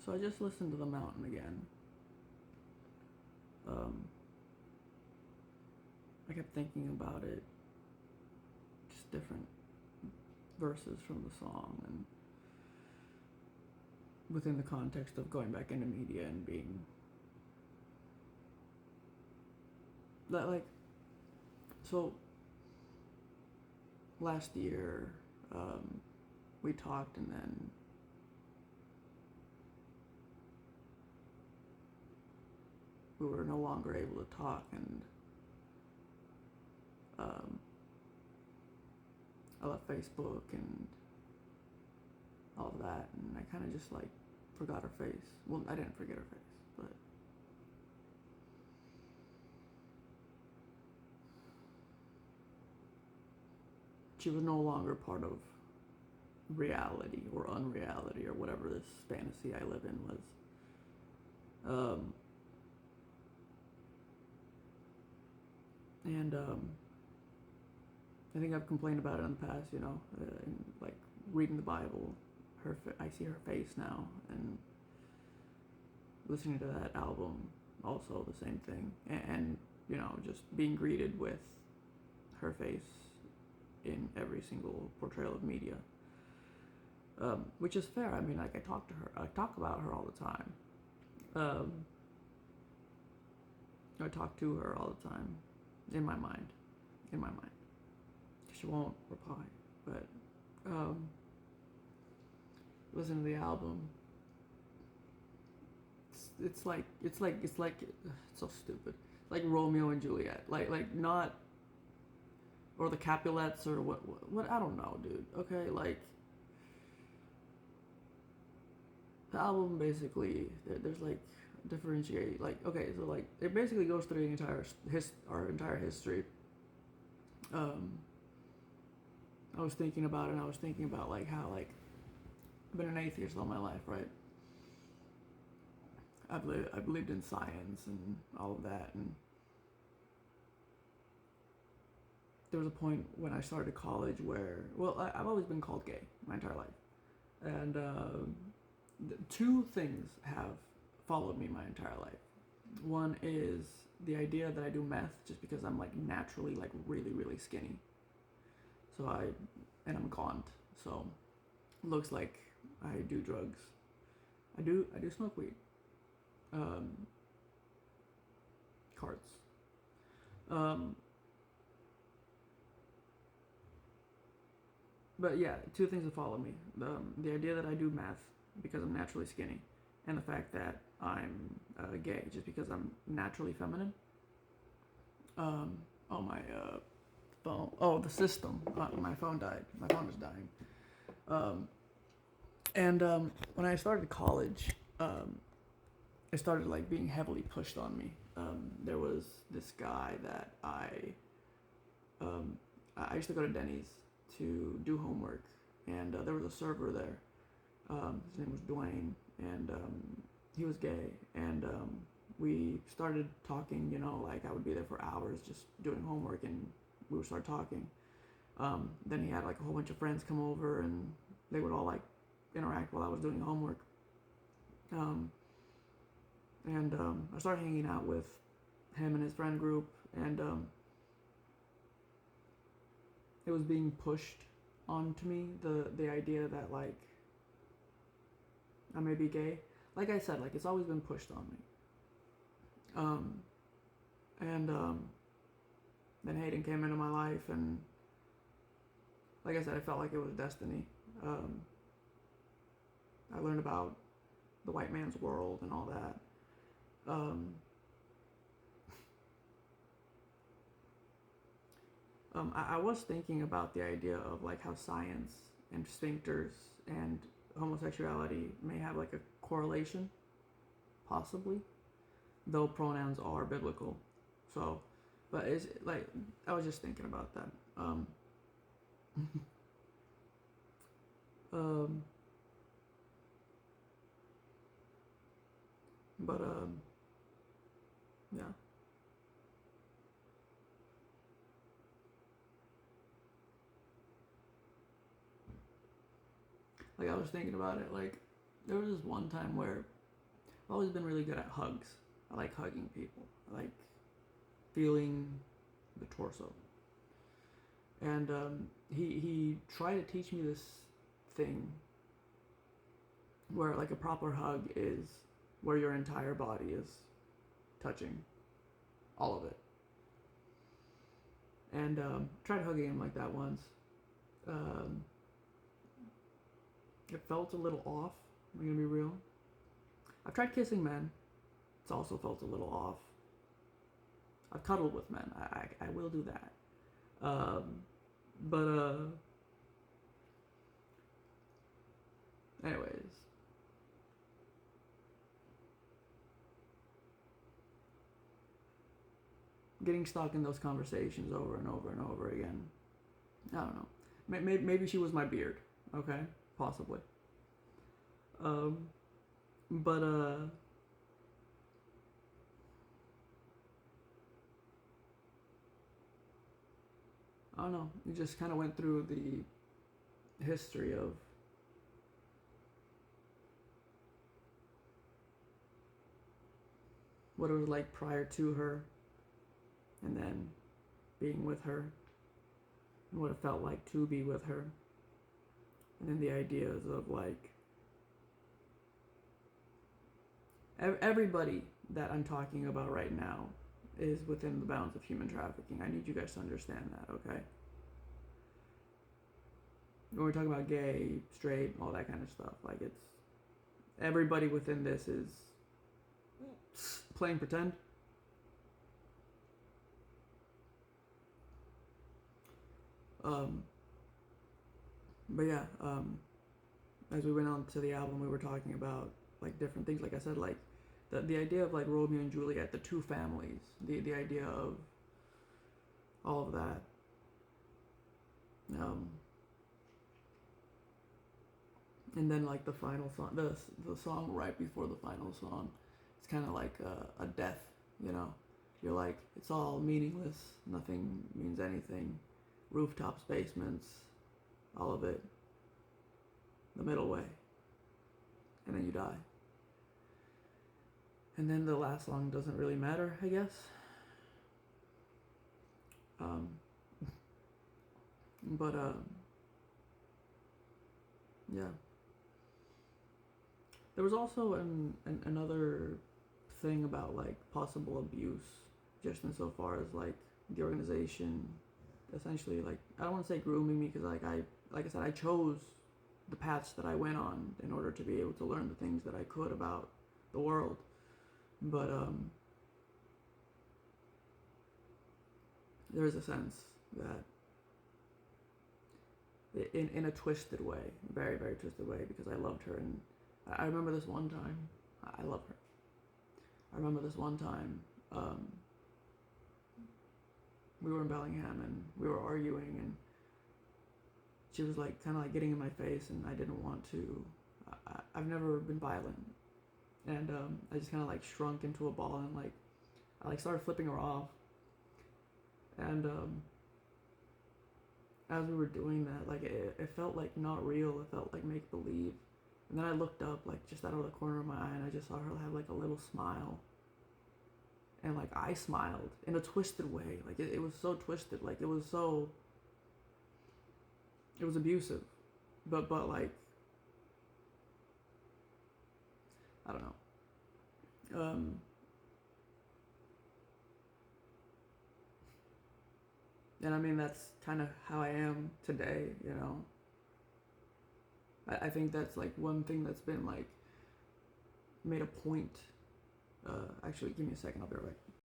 So I just listened to The Mountain again. I kept thinking about it, just different verses from the song, and within the context of going back into media and being that, like, so last year we talked, and then we were no longer able to talk, and I left Facebook and all of that, and I kind of just like forgot her face. Well, I didn't forget her face, but she was no longer part of reality or unreality or whatever this fantasy I live in was. And I think I've complained about it in the past, like reading the Bible. I see her face now, and listening to that album, also the same thing, and just being greeted with her face in every single portrayal of media, which is fair. I mean, like, I talk about her all the time. I talk to her all the time, in my mind. She won't reply, but listen to the album. It's so stupid. Like Romeo and Juliet, like not, or the Capulets, or what I don't know, dude. Okay, like the album basically, there's like differentiate, like, okay, so like it basically goes through our entire history. I was thinking about it, and I was thinking about like how, like, I've been an atheist all my life, right? I believed in science and all of that, and there was a point when I started college where, well, I've always been called gay my entire life, and two things have followed me my entire life. One is the idea that I do meth just because I'm like naturally like really really skinny. So I'm gaunt. So looks like I do drugs. I do smoke weed. Carts. But yeah, two things that follow me: the idea that I do meth because I'm naturally skinny, and the fact that I'm gay just because I'm naturally feminine. Oh, my phone. Oh, the system. My phone died. My phone is dying. And when I started college, it started like being heavily pushed on me. There was this guy that I used to go to Denny's to do homework, and there was a server there. His name was Dwayne, and he was gay, and we started talking. Like, I would be there for hours just doing homework, and we would start talking. Then he had like a whole bunch of friends come over, and they would all like interact while I was doing homework. And I started hanging out with him and his friend group, and it was being pushed onto me, the idea that like I may be gay. Like I said, like, it's always been pushed on me. And then Hayden came into my life, and like I said, I felt like it was destiny. I learned about the white man's world and all that. I was thinking about the idea of like how science and sphincters and homosexuality may have like a correlation, possibly, though pronouns are biblical. So, but it's like, I was just thinking about that. Um, but yeah. Like, I was thinking about it. Like, there was this one time where I've always been really good at hugs. I like hugging people. I like feeling the torso. And he tried to teach me this thing where like a proper hug is where your entire body is touching all of it. And tried hugging him like that once. Um, it felt a little off. I'm gonna be real. I've tried kissing men. It's also felt a little off. I've cuddled with men. I will do that. But anyways, getting stuck in those conversations over and over and over again. I don't know. Maybe she was my beard. Okay, possibly. Um, but I don't know. It just kind of went through the history of what it was like prior to her, and then being with her, and what it felt like to be with her, and then the ideas of like everybody that I'm talking about right now is within the bounds of human trafficking. I need you guys to understand that, okay? When we're talking about gay, straight, all that kind of stuff, like it's everybody within this is playing pretend. But yeah, as we went on to the album, we were talking about like different things. Like I said, like the idea of like Romeo and Juliet, the two families, the idea of all of that. Um, and then like the final song, the song right before the final song, it's kind of like a death. You know, you're like it's all meaningless. Nothing means anything. Rooftops, basements, all of it. The middle way, and then you die. And then the last song doesn't really matter, I guess. Um, but yeah. There was also another thing about like possible abuse, just insofar as like the organization, essentially like I don't want to say grooming me because like I said I chose the paths that I went on in order to be able to learn the things that I could about the world, but there's a sense that in a twisted way, very very twisted way, because I loved her, and I remember this one time. I love her. I remember this one time. We were in Bellingham and we were arguing, and she was like kind of like getting in my face, and I didn't want to. I've never been violent, and I just kind of like shrunk into a ball, and like I like started flipping her off, and as we were doing that, like it felt like not real. It felt like make believe. And then I looked up, like just out of the corner of my eye, and I just saw her have like a little smile. And like I smiled in a twisted way. Like it was so twisted. Like it was abusive. But like I don't know. And I mean that's kind of how I am today, you know. I think that's like one thing that's been like made a point. Actually, give me a second. I'll be right back.